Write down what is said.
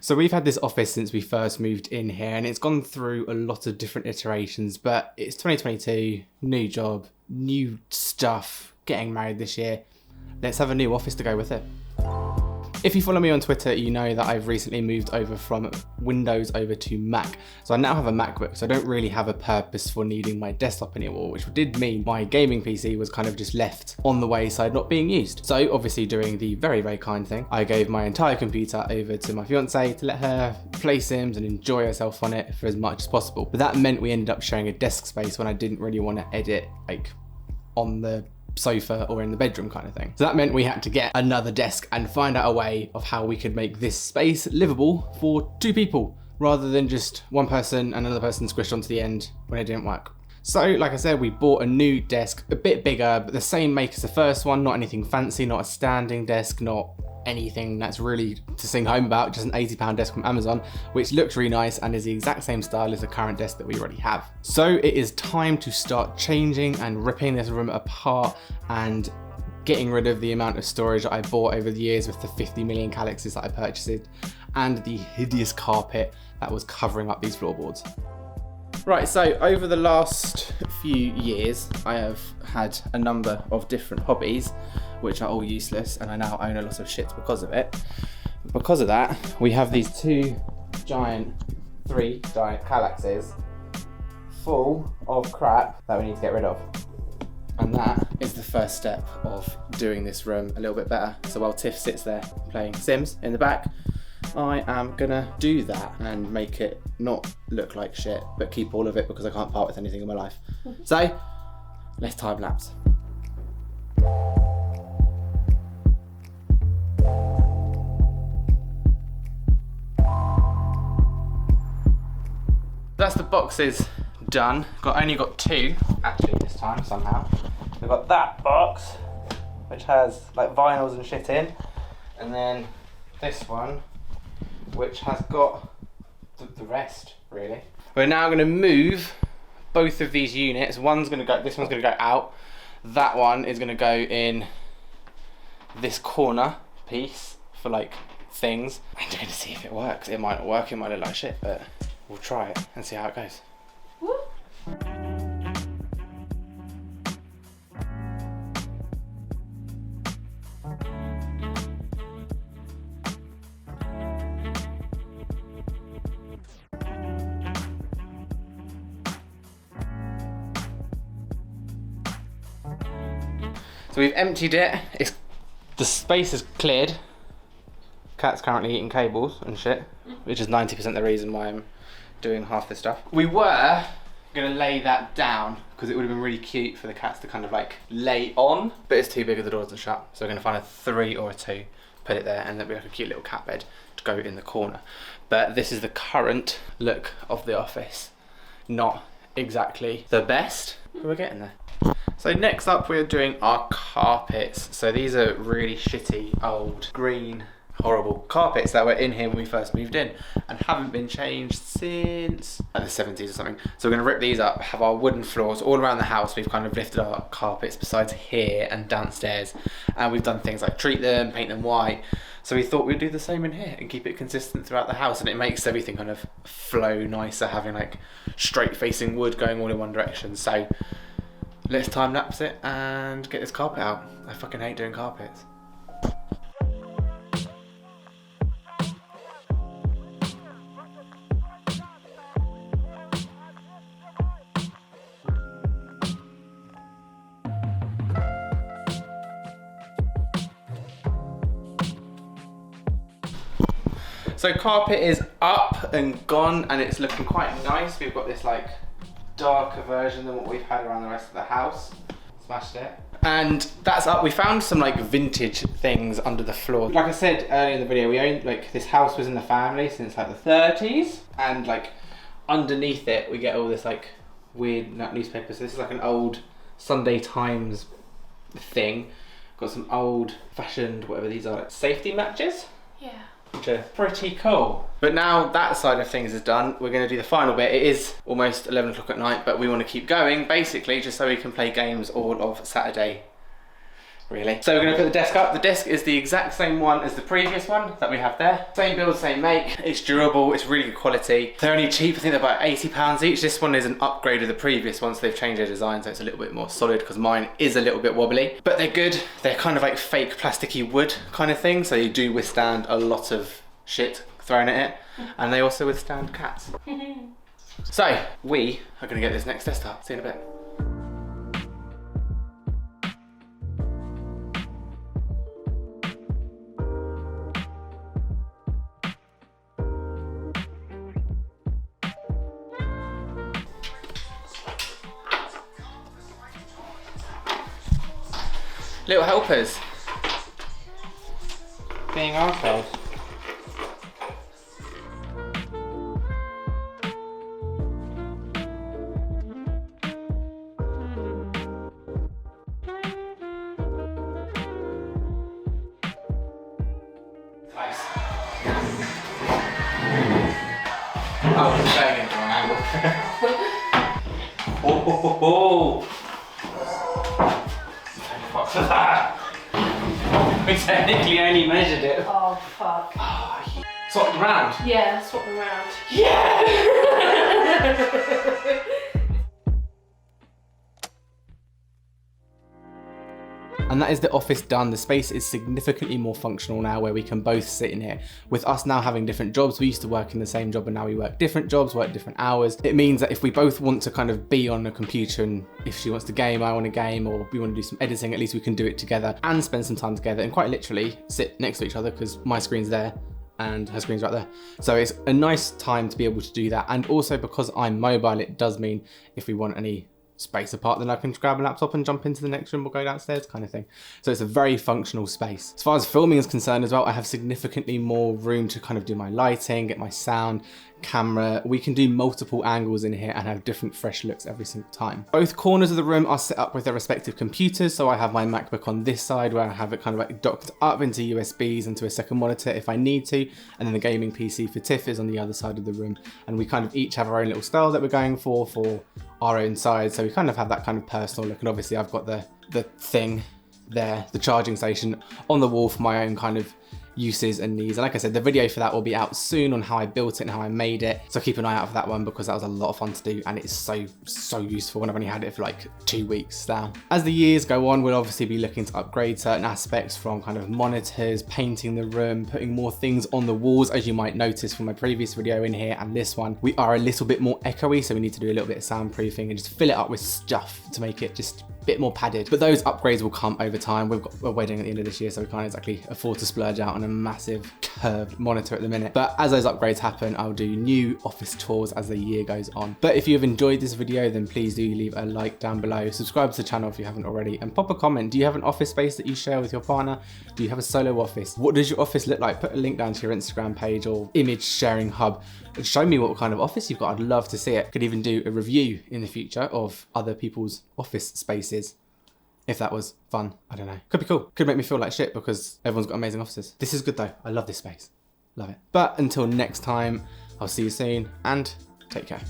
So we've had this office since we first moved in here, and it's gone through a lot of different iterations, but it's 2022, new job, new stuff, getting married this year. Let's have a new office to go with it. If you follow me on Twitter, you know that I've recently moved over from Windows over to Mac. So I now have a MacBook, so I don't really have a purpose for needing my desktop anymore, which did mean my gaming PC was kind of just left on the wayside, not being used. So obviously doing the very, very kind thing, I gave my entire computer over to my fiance to let her play Sims and enjoy herself on it for as much as possible. But that meant we ended up sharing a desk space when I didn't really want to edit like on the sofa or in the bedroom kind of thing. So that meant we had to get another desk and find out a way of how we could make this space livable for 2 people rather than just one person and another person squished onto the end when it didn't work. So like I said, we bought a new desk, a bit bigger, but the same make as the first one, not anything fancy, not a standing desk, not anything that's really to sing home about, just an £80 desk from Amazon, which looks really nice and is the exact same style as the current desk that we already have. So it is time to start changing and ripping this room apart and getting rid of the amount of storage that I bought over the years with the 50 million calyxes that I purchased and the hideous carpet that was covering up these floorboards. Right, so over the last few years, I have had a number of different hobbies, which are all useless, and I now own a lot of shit because of it. Because of that, we have these 3 giant calyxes full of crap that we need to get rid of. And that is the first step of doing this room a little bit better. So while Tiff sits there playing Sims in the back, I am gonna do that and make it not look like shit, but keep all of it because I can't part with anything in my life. So, let's time lapse. That's the boxes done. Only got 2 actually this time somehow. We've got that box, which has like vinyls and shit in, and then this one, which has got the rest, really. We're now going to move both of these units. This one's going to go out. That one is going to go in this corner piece for like things. I'm going to see if it works. It might not work, it might look like shit, but we'll try it and see how it goes. Woo. So we've emptied it. The space is cleared. Cat's currently eating cables and shit, which is 90% the reason why I'm doing half this stuff. We were gonna lay that down because it would have been really cute for the cats to kind of like lay on, but it's too big of the doors to shut. So we're gonna find a 3 or a 2, put it there, and there'll be like a cute little cat bed to go in the corner. But this is the current look of the office. Not exactly the best, but we're getting there. So next up we're doing our carpets. So these are really shitty old green horrible carpets that were in here when we first moved in and haven't been changed since like the 70s or something. So we're going to rip these up, have our wooden floors all around the house. We've kind of lifted our carpets besides here and downstairs, and we've done things like treat them, paint them white. So we thought we'd do the same in here and keep it consistent throughout the house, and it makes everything kind of flow nicer having like straight facing wood going all in one direction. So let's time lapse it and get this carpet out. I fucking hate doing carpets. So carpet is up and gone, and it's looking quite nice. We've got this like darker version than what we've had around the rest of the house. Smashed it. And that's up. We found some like vintage things under the floor. Like I said earlier in the video, we owned like this house was in the family since like the 30s, and like underneath it we get all this like weird newspapers. So this is like an old Sunday Times thing. Got some old fashioned whatever these are, like safety matches. Yeah. Which are pretty cool. But now that side of things is done, we're going to do the final bit. It is almost 11 o'clock at night, but we want to keep going, basically, just so we can play games all of Saturday really. So we're going to put the desk up. The desk is the exact same one as the previous one that we have there. Same build, same make. It's durable, it's really good quality. They're only cheap, I think they're about £80 each. This one is an upgrade of the previous one, so they've changed their design so it's a little bit more solid because mine is a little bit wobbly. But they're good. They're kind of like fake plasticky wood kind of thing, so you do withstand a lot of shit thrown at it. And they also withstand cats. So, we are going to get this next desk up. See you in a bit. Little helpers. Being arsehole. Nice. Oh, it's going into an angle. Oh. We technically only measured it. Oh, fuck. Oh, swap them around? Yeah, swap them around. Yeah! And that is the office done. The space is significantly more functional now where we can both sit in here. With us now having different jobs, we used to work in the same job and now we work different jobs, work different hours. It means that if we both want to kind of be on a computer and if she wants to game, I want to game, or we want to do some editing, at least we can do it together and spend some time together and quite literally sit next to each other because my screen's there and her screen's right there. So it's a nice time to be able to do that. And also because I'm mobile, it does mean if we want any space apart, then I can grab a laptop and jump into the next room or go downstairs kind of thing. So it's a very functional space. As far as filming is concerned as well, I have significantly more room to kind of do my lighting, get my sound, camera. We can do multiple angles in here and have different fresh looks every single time. Both corners of the room are set up with their respective computers. So I have my MacBook on this side where I have it kind of like docked up into USBs into a second monitor if I need to. And then the gaming PC for Tiff is on the other side of the room. And we kind of each have our own little style that we're going for our own side. So we kind of have that kind of personal look. And obviously I've got the thing there, the charging station on the wall for my own kind of uses and needs. And like I said, the video for that will be out soon on how I built it and how I made it. So keep an eye out for that one because that was a lot of fun to do and it's so useful and I've only had it for like 2 weeks now. As the years go on, we'll obviously be looking to upgrade certain aspects from kind of monitors, painting the room, putting more things on the walls. As you might notice from my previous video in here and this one, we are a little bit more echoey, so we need to do a little bit of soundproofing and just fill it up with stuff to make it just a bit more padded. But those upgrades will come over time. We've got a wedding at the end of this year, so we can't exactly afford to splurge out on a massive curved monitor at the minute. But as those upgrades happen, I'll do new office tours as the year goes on. But if you have enjoyed this video, then please do leave a like down below, subscribe to the channel if you haven't already, and pop a comment. Do you have an office space that you share with your partner? Do you have a solo office? What does your office look like? Put a link down to your Instagram page or image sharing hub and show me what kind of office you've got. I'd love to see it. Could even do a review in the future of other people's office spaces. If that was fun, I don't know. Could be cool. Could make me feel like shit because everyone's got amazing offices. This is good though. I love this space. Love it. But until next time, I'll see you soon and take care.